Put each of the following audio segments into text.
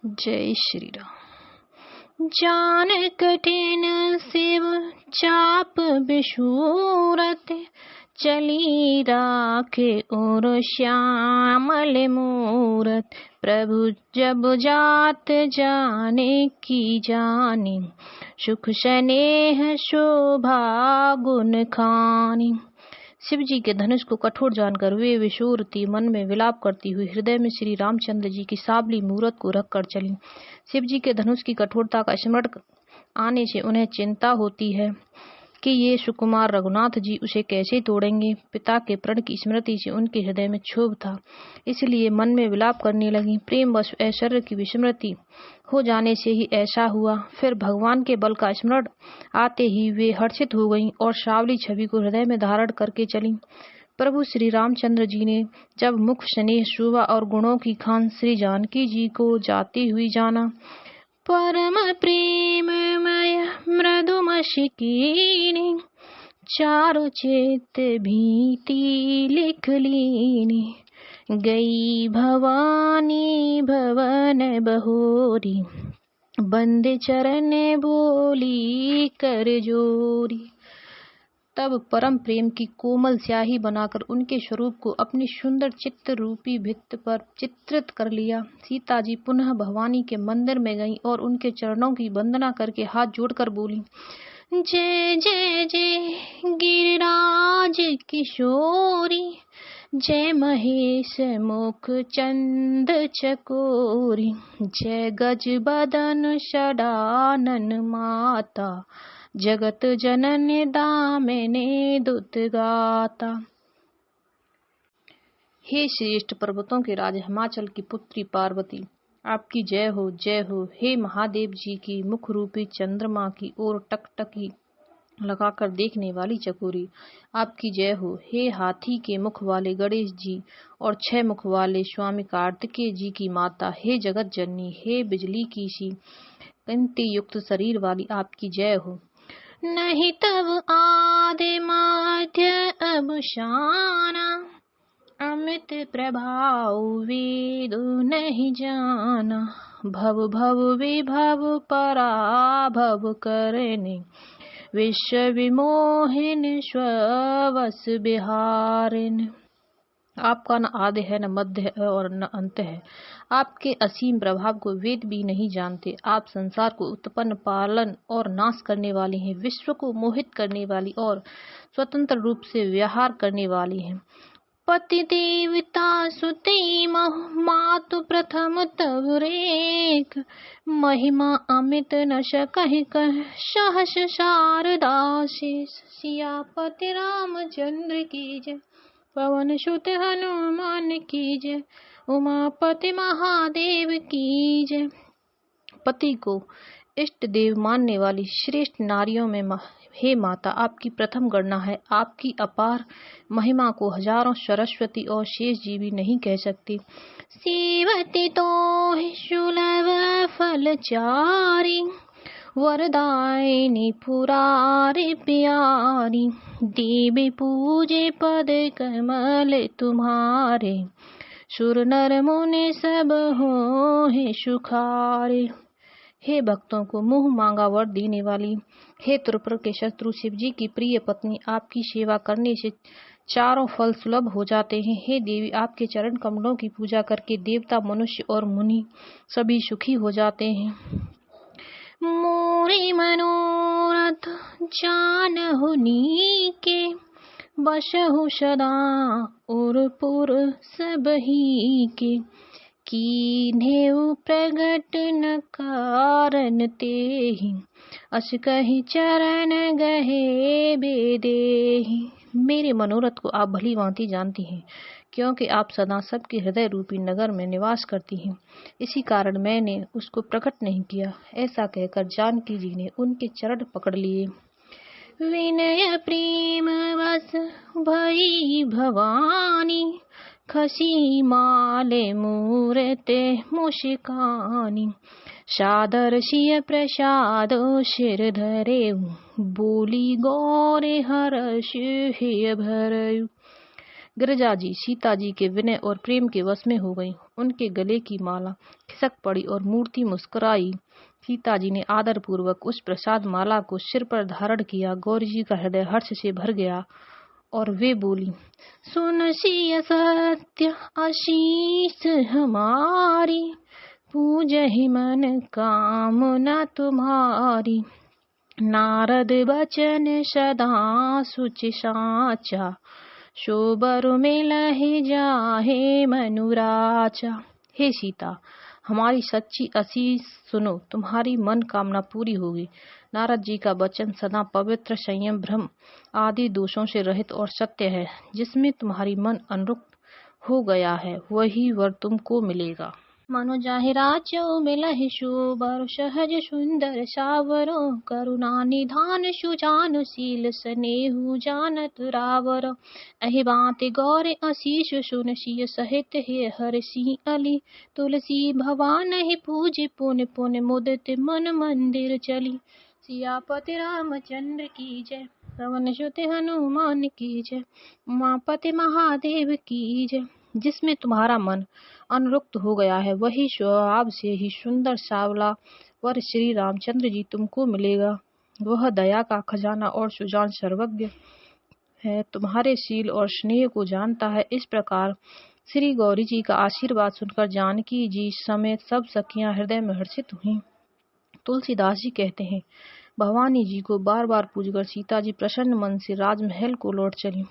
जय श्री राम। जान कठिन शिव चाप बिशूरत, चली राखे और श्यामल मूरत। प्रभु जब जात जाने की जानी, सुख स्नेह शोभा गुण खानी। शिव जी के धनुष को कठोर जानकर वे विशूरती मन में विलाप करती हुई हृदय में श्री रामचंद्र जी की सावली मूरत को रखकर चली। शिव जी के धनुष की कठोरता का स्मरण आने से उन्हें चिंता होती है कि ये सुकुमार रघुनाथ जी उसे कैसे तोड़ेंगे। पिता के प्रण की स्मृति से उनके हृदय में क्षोभ था, इसलिए मन में विलाप करने लगी। प्रेमवश ऐश्वर्य की विस्मृति हो जाने से ही ऐसा हुआ। फिर भगवान के बल का स्मरण आते ही वे हर्षित हो गईं और सावली छवि को हृदय में धारण करके चलीं। प्रभु श्री रामचंद्र जी ने जब मुख स्नेह शोभा और गुणों की खान श्री जानकी जी को जाती हुई जाना, परम प्रेममय मृदुमशिकीनी, चारु चित भीति लिख लीनी। गई भवानी भवन बहोरी, बंद चरण बोली कर जोरी। तब परम प्रेम की कोमल स्याही बनाकर उनके स्वरूप को अपनी सुंदर चित्र रूपी भित्त पर चित्रित कर लिया। सीता जी पुनः भवानी के मंदिर में गईं और उनके चरणों की वंदना करके हाथ जोड़कर बोली, जय जय जय गिरिराज किशोरी, जय महेश मुख चंद चकोरी, जय गज बदन षडानन माता, जगत जननी दामिनी दुत गाता। हे श्रेष्ठ पर्वतों के राज हिमाचल की पुत्री पार्वती, आपकी जय हो जय हो। हे महादेव जी की मुख रूपी चंद्रमा की ओर टकटकी लगाकर देखने वाली चकोरी, आपकी जय हो। हे हाथी के मुख वाले गणेश जी और 6 मुख वाले स्वामी कार्तिकेय जी की माता, हे जगत जननी, हे बिजली की सी कांति युक्त शरीर वाली, आपकी जय हो। नहीं तब आदि मध्य अवसाना, अमित प्रभाव वेदो नहीं जाना। भव भव विभव पराभव करने, विश्व विमोहिन स्ववश बिहारिन। आपका न आदि है, न मध्य है और न अंत है। आपके असीम प्रभाव को वेद भी नहीं जानते। आप संसार को उत्पन्न, पालन और नाश करने वाली हैं, विश्व को मोहित करने वाली और स्वतंत्र रूप से व्यवहार करने वाली हैं। पति देवता सुती मातु प्रथम तव रेख, महिमा अमित न सकहि कह सहस शारदा शेष। सियापति रामचंद्र की जय, पवन सुत हनुमान की जय, उमापति महादेव की जय। पति को इष्ट देव मानने वाली श्रेष्ठ नारियों में हे माता, आपकी प्रथम गणना है। आपकी अपार महिमा को हजारों सरस्वती और शेष जी भी नहीं कह सकती। सेवती तो सुलभ फलचारी, वरदायिनी पुरारी प्यारी। देवी पूजे पद कमल तुम्हारे, सुर नर मुनि सब हों सुखारे। हे भक्तों को मुंह मांगा वर देने वाली, हे त्रिपुर के शत्रु शिव जी की प्रिय पत्नी, आपकी सेवा करने से चारों फल सुलभ हो जाते हैं। हे देवी, आपके चरण कमलों की पूजा करके देवता, मनुष्य और मुनि सभी सुखी हो जाते हैं। मोरे मनोरथ जानहु नीके, बसहु सदा उरपुर सबही के। कीन्हेउ प्रगट न कारण तेहि, अस कहि चरण गहे बेदेहि। मेरे मनोरथ को आप भली भांति जानती हैं, क्योंकि आप सदा सबके हृदय रूपी नगर में निवास करती हैं। इसी कारण मैंने उसको प्रकट नहीं किया। ऐसा कहकर जानकी जी ने उनके चरण पकड़ लिए। विनय प्रेम वश भई भवानी, खसी माले मूरते मुस्कानी। सादर सिय प्रसाद सिर धरेउ, बोली गौरे हर्ष हिय भरयु। गिरिजा जी सीता जी के विनय और प्रेम के वश में हो गईं। उनके गले की माला खिसक पड़ी और मूर्ति मुस्कुराई। सीता जी ने आदर पूर्वक उस प्रसाद माला को सिर पर धारण किया। गौरी जी का हृदय हर्ष से भर गया और वे बोली, सुन सिय सत्य आशीष हमारी, पूजहि मन कामना तुम्हारी। नारद बचन सदा सुचि साचा, शोबर मिलहि जाहे मनुराचा। हे सीता, हमारी सच्ची आशीष सुनो, तुम्हारी मन कामना पूरी होगी। नारद जी का वचन सदा पवित्र, संयम, भ्रम आदि दोषों से रहित और सत्य है। जिसमें तुम्हारी मन अनुरक्त हो गया है वही वर तुमको मिलेगा। मनो जाहि राजो मिलहि शोभर, सहज सुंदर सावरो, करुणा निधान सुजान शील स्नेहु जानत रावर। अहि बात गौर आशीष सुन सिय सहित हे हरषि अली, तुलसी भवान ही पूज पुन पुन मुदित मन मंदिर चली। सियापति रामचंद्र की जय, पवन सुत हनुमान की जय, उमापति महादेव की जय। जिसमें तुम्हारा मन अनुरक्त हो गया है वही स्वभाव से ही सुंदर सावला वर श्री रामचंद्र जी तुमको मिलेगा। वह दया का खजाना और सुजान सर्वज्ञ है, तुम्हारे शील और स्नेह को जानता है। इस प्रकार श्री गौरी जी का आशीर्वाद सुनकर जानकी जी समेत सब सखियां हृदय में हर्षित हुईं। तुलसीदास जी कहते हैं, भवानी जी को बार बार पूजकर सीता जी प्रसन्न मन से राजमहल को लौट चली।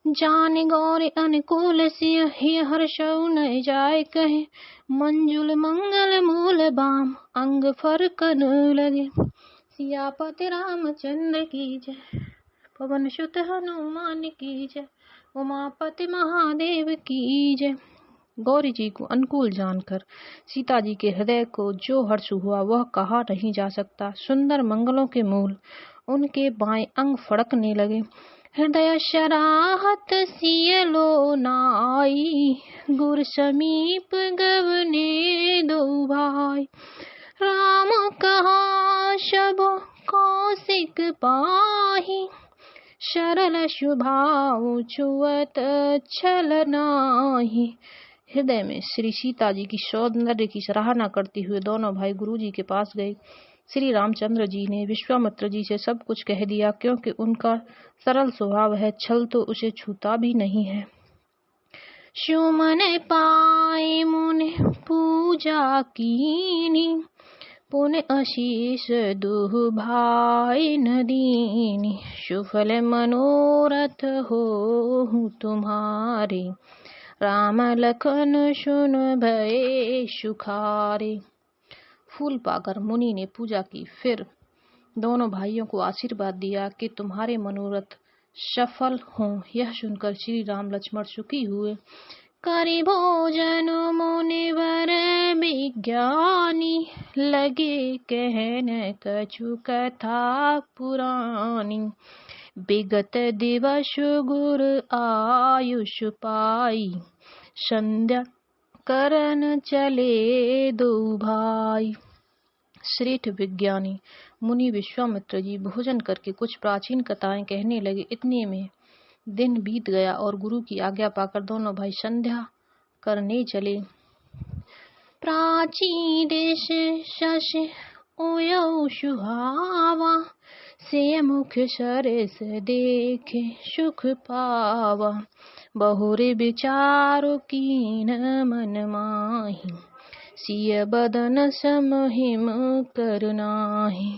जान गौर अनुकूल सिय ही हर्षौ न जाय कहे, मंजुल मंगल मूल बाम अंग फरकन लगे। सियापति रामचंद्र की जय, पवन सुत हनुमान की जय, उमापति महादेव की जय। गौरी जी को अनुकूल जानकर सीता जी के हृदय को जो हर्ष हुआ वह कहा नहीं जा सकता। सुंदर मंगलों के मूल उनके बाएं अंग फड़कने लगे। हृदय शराहत सिय लो नाई, गुर समीप गवने दो भाई। राम कहा शब कौशिक पाही, सरल स्वभाव छुअत छल नाही। हृदय में श्री सीता जी की सौंदर्य की सराहना करते हुए दोनों भाई गुरु जी के पास गए। श्री रामचंद्र जी ने विश्वामित्र जी से सब कुछ कह दिया, क्योंकि उनका सरल स्वभाव है, छल तो उसे छूता भी नहीं है। सुमन पाए मुनि पूजा कीनी, पुन आशीष दुह भाई न दीनी। सुफल मनोरथ हो तुम्हारे, राम लखन सुन भये सुखारे। फूल पाकर मुनि ने पूजा की, फिर दोनों भाइयों को आशीर्वाद दिया कि तुम्हारे मनोरथ सफल हों। यह सुनकर श्री राम लक्ष्मण सुखी हुए। करि भोजन मुनिवर विज्ञानी, लगे कहन कछु कथा पुरानी। विगत दिवस गुर आयुष पाई, संध्या करन चले दो भाई। श्रेष्ठ विज्ञानी मुनि विश्वामित्र जी भोजन करके कुछ प्राचीन कथाएं कहने लगे। इतने में दिन बीत गया और गुरु की आज्ञा पाकर दोनों भाई संध्या करने चले। प्राची देश शश ओयौ सुहावा, से मुख सरस देखे सुख पावा। बहुरे विचारो कीन मन माही, सिय बदन समहिम करनाही।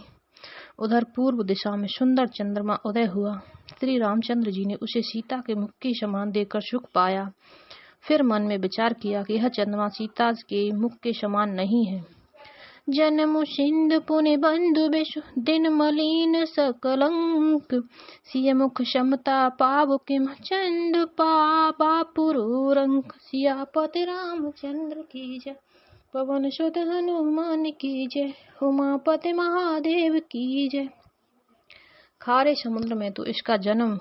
उधर पूर्व दिशा में सुंदर चंद्रमा उदय हुआ। श्री रामचंद्र जी ने उसे सीता के मुख के समान देखकर सुख पाया। फिर मन में विचार किया कि यह चंद्रमा सीता के मुख के समान नहीं है। जन्म सिंधु पुनि बंधु विषु, दिन मलिन सकलंक। सिय मुख समता पाव किम, चंद पापा पुरुरंक। सियापति रामचंद्र की जय, पवन सुत हनुमान की जय, उमापति महादेव की जय। खारे समुद्र में तो इसका जन्म,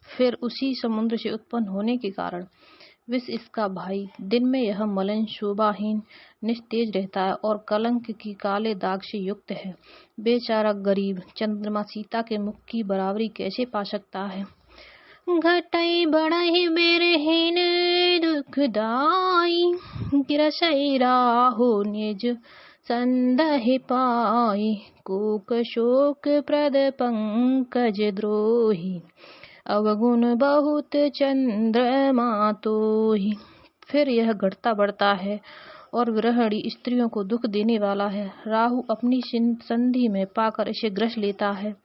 फिर उसी समुद्र से उत्पन्न होने के कारण विष इसका भाई। दिन में यह मलिन शोभाहीन निस्तेज रहता है और कलंक की काले दाग से युक्त है। बेचारा गरीब चंद्रमा सीता के मुख की बराबरी कैसे पा सकता है। घटई बढ़ई बिरहिन दुखदाई, गिरसई राहो निज संदह पाई, कोक शोक प्रद पंकज द्रोही, अवगुण बहुत चंद्रमा तोहि। फिर यह घटता बढ़ता है और विरहिणी स्त्रियों को दुख देने वाला है। राहु अपनी संधि में पाकर इसे ग्रस लेता है।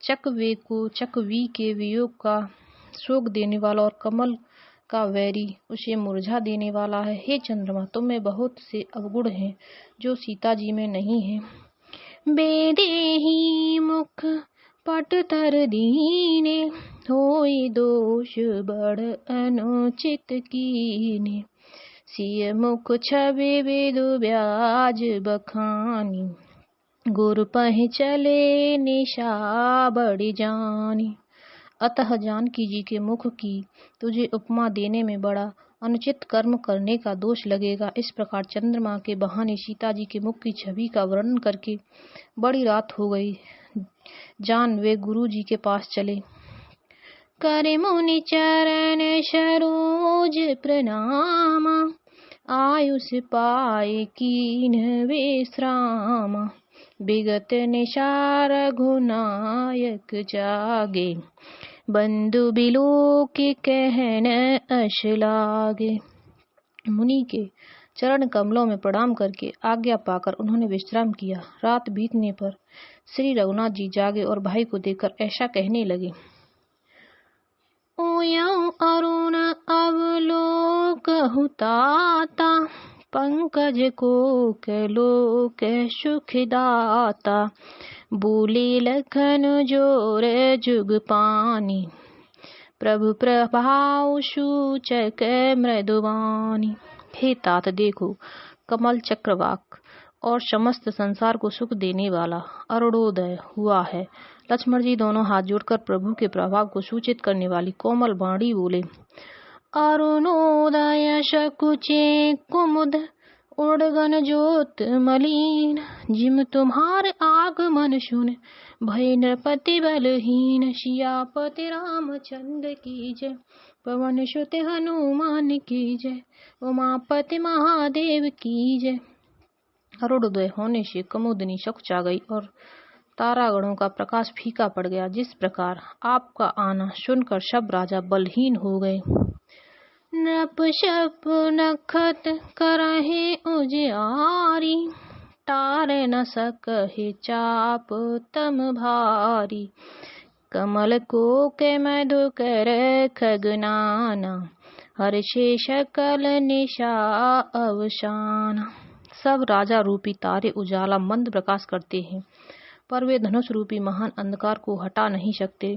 चकवी के वियोग का शोक देने वाला और कमल का वैरी उसे मुरझा देने वाला है। हे चंद्रमा, तुम में बहुत से अवगुण हैं जो सीता जी में नहीं है। बेदेही मुख पट तर दीने, होई दोष बड़ अनुचित कीने, सिय मुख छवि विदु ब्याज बखानी, गुरु पहि चले निशा बड़ी जानी। अतः जानकी जी के मुख की तुझे उपमा देने में बड़ा अनुचित कर्म करने का दोष लगेगा। इस प्रकार चंद्रमा के बहाने सीता जी के मुख की छवि का वर्णन करके बड़ी रात हो गई। जान वे गुरु जी के पास चले। करे मुनि चरण सरोज प्रणाम, आयुष पाए कीन विश्राम, विगत निशार घुनायक जागे, बंधु बिलोक कहन अश लागे। मुनि के चरण कमलों में प्रणाम करके आज्ञा पाकर उन्होंने विश्राम किया। रात बीतने पर श्री रघुनाथ जी जागे और भाई को देखकर ऐसा कहने लगे। ओयं अरुण अवलोकहु ताता, पंकज कोक लोक सुखदाता, बोले लखन जोर जुग पानी, प्रभु प्रभाव सूचक मृदुवानी। हे तात, देखो कमल चक्रवाक और समस्त संसार को सुख देने वाला अरुणोदय हुआ है। लक्ष्मण जी दोनों हाथ जोड़कर प्रभु के प्रभाव को सूचित करने वाली कोमल वाणी बोले। अरुणोदय सकुचे कुमुद, उड़गन ज्योत मलिन, जिम तुम्हार आगमन सुन, भय नृपति बलहीन। सियापति रामचंद्र की जय, पवन सुत हनुमान की जय, उमापति महादेव की जय। अरुणोदय होने से कुमुदनी सकुचा गई और तारागणों का प्रकाश फीका पड़ गया। जिस प्रकार आपका आना सुनकर सब राजा बलहीन हो गए। नृप शप नखत करहे उजियारी, तार न सकहे चाप तम भारी, कमल कोक मधुकर खगनाना, हर्षे सकल निशा अवसाना। सब राजा रूपी तारे उजाला मंद प्रकाश करते हैं, पर वे धनुष रूपी महान अंधकार को हटा नहीं सकते।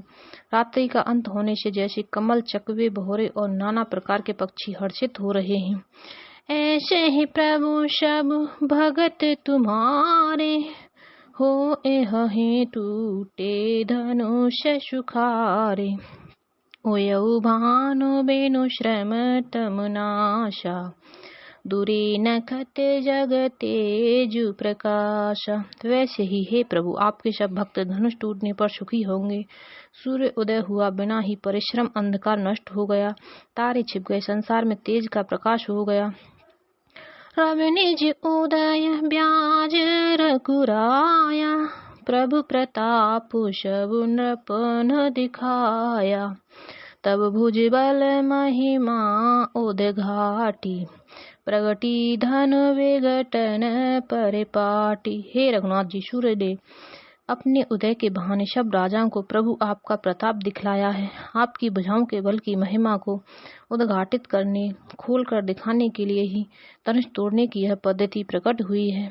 रात्रि का अंत होने से जैसे कमल, चकवे, भौरे और नाना प्रकार के पक्षी हर्षित हो रहे हैं, ऐसे ही प्रभु सब भगत तुम्हारे, हो एहि टूटे धनुष सुखारे। ओयऊ भानु बेनु श्रम तम नाशा, दूरे नखत जग तेजु प्रकाश। वैसे ही हे प्रभु, आपके सब भक्त धनुष टूटने पर सुखी होंगे। सूर्य उदय हुआ बिना ही परिश्रम, अंधकार नष्ट हो गया, तारे छिप गए, संसार में तेज का प्रकाश हो गया। रवि निज उदय ब्याज रघुराया, प्रभु प्रताप सब नृप न दिखाया, तब भुज बल महिमा उद्घाटी, प्रगटी धन विघटन परिपाटी। हे रघुनाथ जी, सूर्य ने अपने उदय के बहाने सब राजाओं को प्रभु आपका प्रताप दिखलाया है। आपकी भुजाओं के बल की महिमा को उद्घाटित करने, खोल कर दिखाने के लिए ही धनुष तोड़ने की यह पद्धति प्रकट हुई है।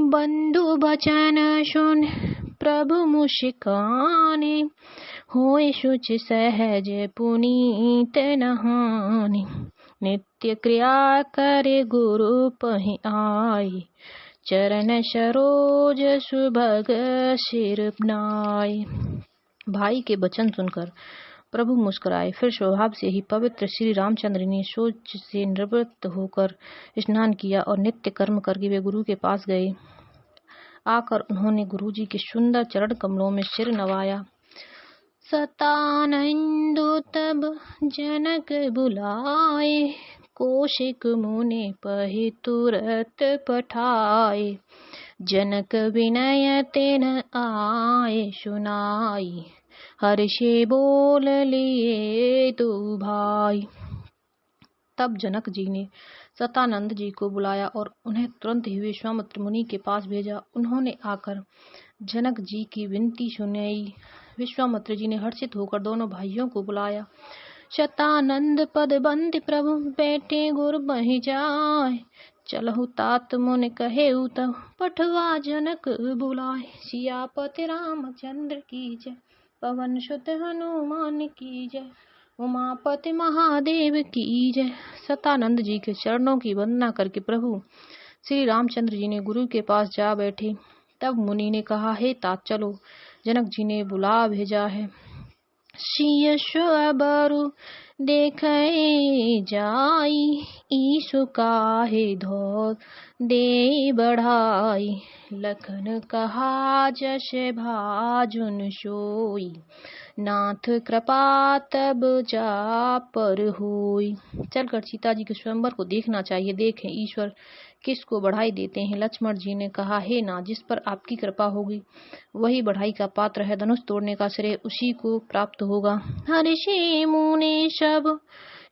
बंधु बचन सुन प्रभु मुस्काने, होय शुचि सहज पुनीत नहाने, नित्य क्रिया करे गुरु पहि आई, चरण सरोज सुभग सिर नाय। भाई के वचन सुनकर प्रभु मुस्कुराए। फिर स्वभाव से ही पवित्र श्री रामचंद्र ने शौच से निवृत्त होकर स्नान किया और नित्य कर्म करके वे गुरु के पास गए। आकर उन्होंने गुरु जी के सुंदर चरण कमलों में सिर नवाया। सतानंदो तब जनक बुलाए, कौशिक मुनि पहि तुरत पठाए। जनक विनय तेन आए सुनाई, हर्षे बोल लिए दो भाई। तब जनक जी ने सतानंद जी को बुलाया और उन्हें तुरंत ही विश्वामित्र मुनि के पास भेजा। उन्होंने आकर जनक जी की विनती सुनाई। विश्वामित्र जी ने हर्षित होकर दोनों भाइयों को बुलाया। शतानंद पद बंद प्रभु बैठे गुर बहि जाए, चलहु तात मुनि कहे तब पठवा जनक बुलाए। सियापति रामचंद्र की जय, पवन सुत हनुमान की जय, उमापति महादेव की जय। सतानंद जी के चरणों की वंदना करके प्रभु श्री रामचंद्र जी ने गुरु के पास जा बैठे। तब मुनि ने कहा, हे तात चलो, जनक जी ने बुला भेजा है। शीयश अबरु देखे जाई, ईसु काहे धो दे बढ़ाई। लखन कहा जश भाजुन सोई, नाथ कृपा तब जा पर होई। चलकर सीता जी के स्वयंवर को देखना चाहिए, देखें ईश्वर किसको बढ़ाई देते हैं। लक्ष्मण जी ने कहा, हे नाथ, जिस पर आपकी कृपा होगी वही बढ़ाई का पात्र है, धनुष तोड़ने का श्रेय उसी को प्राप्त होगा। हर्षि मुनि सब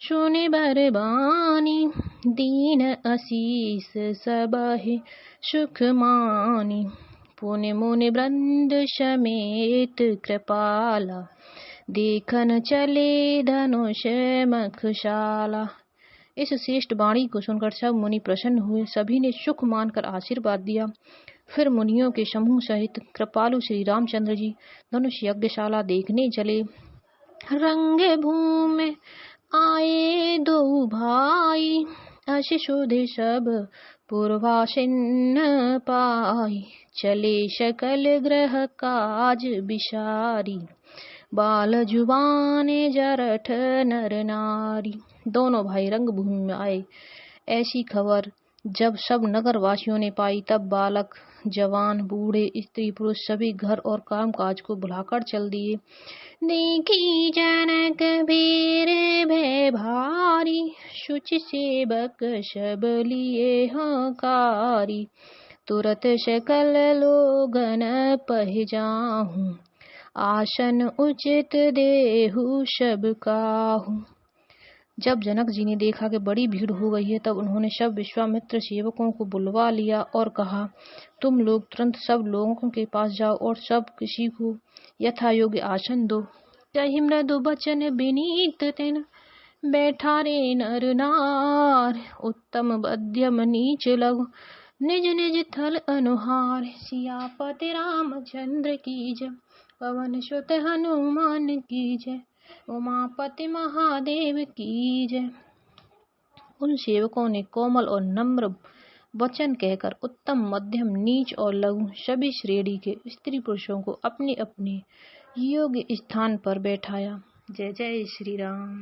सुनि बर बानी, दीन आशीष सबहि सुख मानी। पुनि मुनि वृंद समेत कृपाला, देखन चले धनुष मखशाला। इस श्रेष्ठ वाणी को सुनकर सब मुनि प्रसन्न हुए, सभी ने सुख मानकर आशीर्वाद दिया। फिर मुनियों के समूह सहित कृपालु श्री रामचंद्र जी धनुष यज्ञशाला देखने चले। रंग भूमि आए दो भाई, अस सुधि सब पूर्वासिन पाई। चले सकल ग्रह काज बिसारी, बाल जुबान जरठ नर नारी। दोनों भाई रंग भूमि में आए। ऐसी खबर जब सब नगर वासियों ने पाई, तब बालक जवान बूढ़े स्त्री पुरुष सभी घर और काम काज को भुलाकर चल दिए। देखी जनक भीर भय भारी, शुचि सेवक सब लिए हकारी। तुरत सकल लोगन पहि जाहूँ, आसन उचित देहु सब काहू। जब जनक जी ने देखा कि बड़ी भीड़ हो गई है, तब उन्होंने सब विश्वामित्र सेवकों को बुलवा लिया और कहा, तुम लोग तुरंत सब लोगों के पास जाओ और सब किसी को यथा योग्य आसन दो। कहि मृदु बचन विनीत तिन, बैठा रे नर नार। उत्तम मध्यम नीच लघु, निज निज थल अनुहार। सियापति रामचंद्र की जय, पवन सुत हनुमान की जय, उमापति महादेव की जय। उन सेवकों ने कोमल और नम्र वचन कहकर उत्तम, मध्यम, नीच और लघु सभी श्रेणी के स्त्री पुरुषों को अपने अपने योग्य स्थान पर बैठाया। जय जय श्री राम।